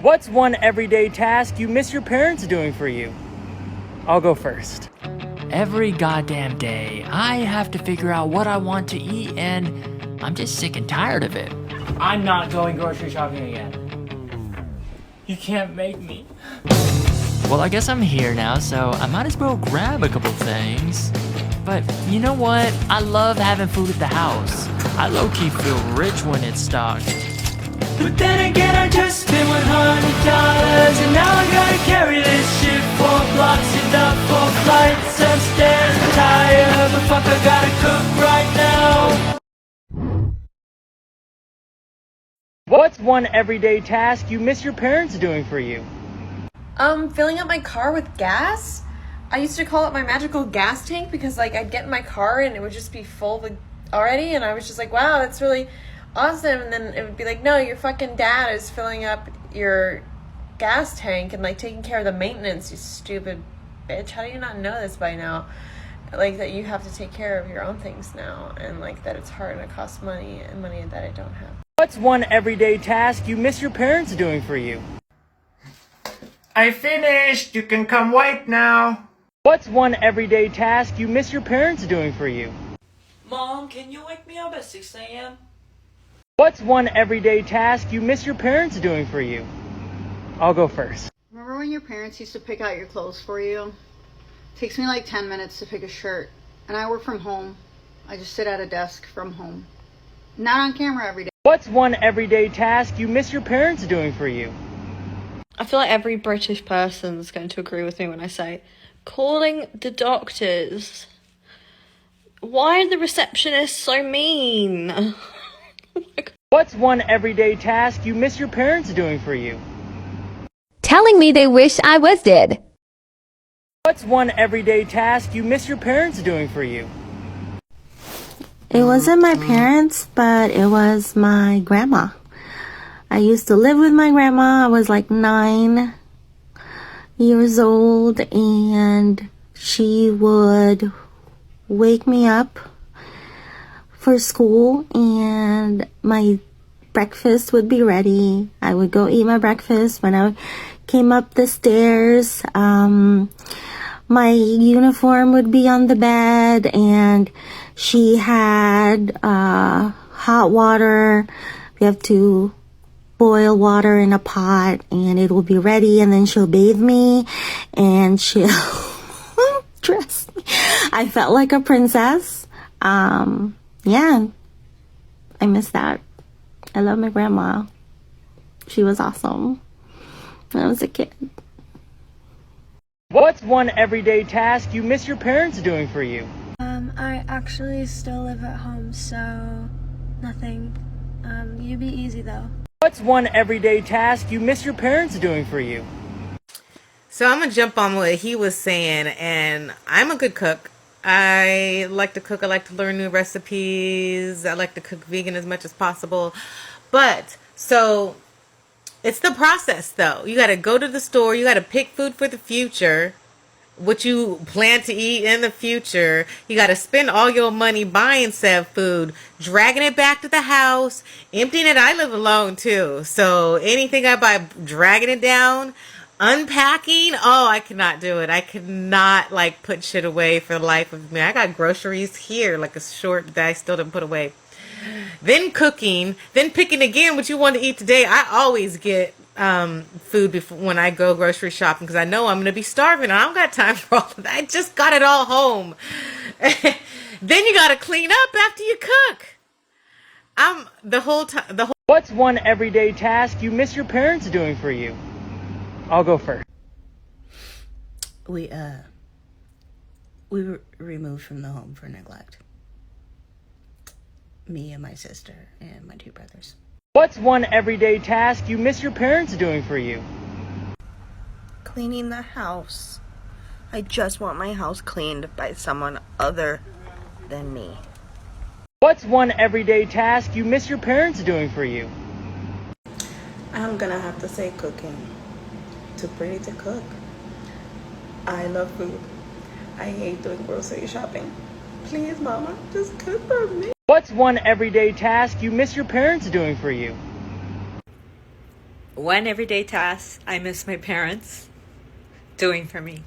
What's one everyday task you miss your parents doing for you? I'll go first. Every goddamn day, I have to figure out what I want to eat, and I'm just sick and tired of it. I'm not going grocery shopping again. You can't make me. Well, I guess I'm here now, so I might as well grab a couple things. But you know what? I love having food at the house. I low-key feel rich when it's stocked. But then again, I just spent $100, and now I gotta carry this shit 4 blocks and up 4 flights of stairs. I'm tired, but fuck, I gotta cook right now. What's one everyday task you miss your parents doing for you? Filling up my car with gas. I used to call it my magical gas tank because like I'd get in my car and it would just be full already, and I was just like, wow, that's really awesome. And then it would be like, no, your fucking dad is filling up your gas tank and like taking care of the maintenance, you stupid bitch. How do you not know this by now? Like that you have to take care of your own things now, and like that it's hard and it costs money, and money that I don't have. What's one everyday task you miss your parents doing for you? I finished. You can come wait now. What's one everyday task you miss your parents doing for you? Mom, can you wake me up at 6 a.m.? What's one everyday task you miss your parents doing for you? I'll go first. Remember when your parents used to pick out your clothes for you? It takes me like 10 minutes to pick a shirt, and I work from home. I just sit at a desk from home. Not on camera every day. What's one everyday task you miss your parents doing for you? I feel like every British person is going to agree with me when I say calling the doctors. Why are the receptionists so mean? What's one everyday task you miss your parents doing for you? Telling me they wish I was dead. What's one everyday task you miss your parents doing for you? It wasn't my parents, but it was my grandma. I used to live with my grandma. I was like 9 years old, and she would wake me up for school, and my breakfast would be ready. I would go eat my breakfast. When I came up the stairs, my uniform would be on the bed, and she had hot water. We have to boil water in a pot, and it will be ready, and then she'll bathe me, and she'll dress me. I felt like a princess. Yeah, I miss that. I love my grandma. She was awesome when I was a kid. What's one everyday task you miss your parents doing for you? I actually still live at home, so nothing. You be easy though. What's one everyday task you miss your parents doing for you? So I'm going to jump on what he was saying, and I'm a good cook. I like to cook. I like to learn new recipes. I like to cook vegan as much as possible. But, so, it's the process, though. You got to go to the store. You got to pick food for the future, what you plan to eat in the future. You got to spend all your money buying said food, dragging it back to the house, emptying it. I live alone, too. So, anything I buy, dragging it down, unpacking, oh, I cannot do it. I could not like put shit away for the life of me. I got groceries here, like a short that I still didn't put away. Then cooking, then picking again what you want to eat today. I always get food before when I go grocery shopping because I know I'm gonna be starving. I don't got time for all of that. I just got it all home. Then you gotta clean up after you cook. What's one everyday task you miss your parents doing for you? I'll go first. We were removed from the home for neglect. Me and my sister and my 2 brothers. What's one everyday task you miss your parents doing for you? Cleaning the house. I just want my house cleaned by someone other than me. What's one everyday task you miss your parents doing for you? I'm gonna have to say cooking. Too pretty to cook. I love food. I hate doing grocery shopping. Please, Mama, just cook for me. What's one everyday task you miss your parents doing for you? One everyday task I miss my parents doing for me.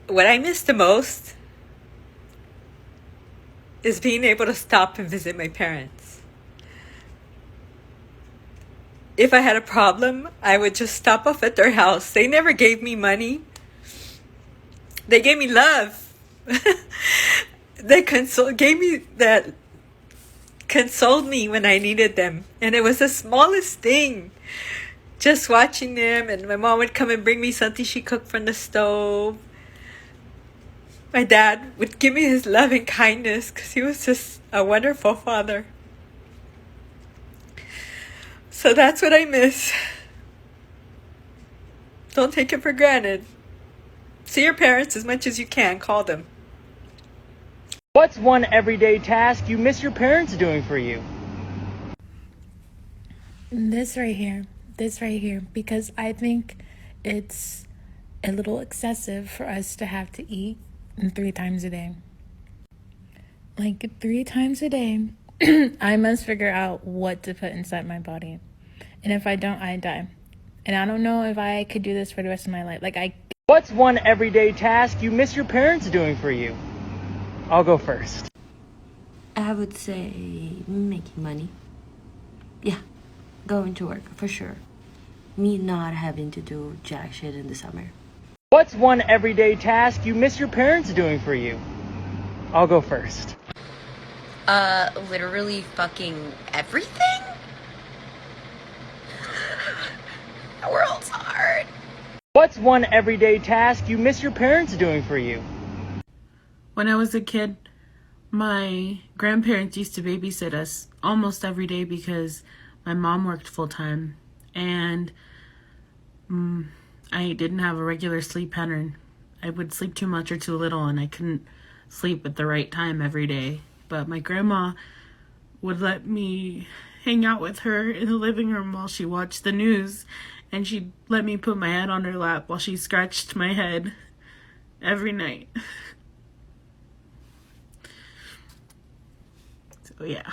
What I miss the most is being able to stop and visit my parents. If I had a problem, I would just stop off at their house. They never gave me money. They gave me love. They consoled me when I needed them. And it was the smallest thing. Just watching them, and my mom would come and bring me something she cooked from the stove. My dad would give me his love and kindness because he was just a wonderful father. So that's what I miss. Don't take it for granted. See your parents as much as you can. Call them. What's one everyday task you miss your parents doing for you? This right here, because I think it's a little excessive for us to have to eat 3 times a day. Like 3 times a day, I must figure out what to put inside my body. And if I don't, I die. And I don't know if I could do this for the rest of my life. What's one everyday task you miss your parents doing for you? I'll go first. I would say making money. Yeah, going to work for sure. Me not having to do jack shit in the summer. What's one everyday task you miss your parents doing for you? I'll go first. Literally fucking everything? The world's hard. What's one everyday task you miss your parents doing for you? When I was a kid, my grandparents used to babysit us almost every day because my mom worked full-time, and I didn't have a regular sleep pattern. I would sleep too much or too little, and I couldn't sleep at the right time every day. But my grandma would let me hang out with her in the living room while she watched the news, and she'd let me put my head on her lap while she scratched my head every night. So yeah.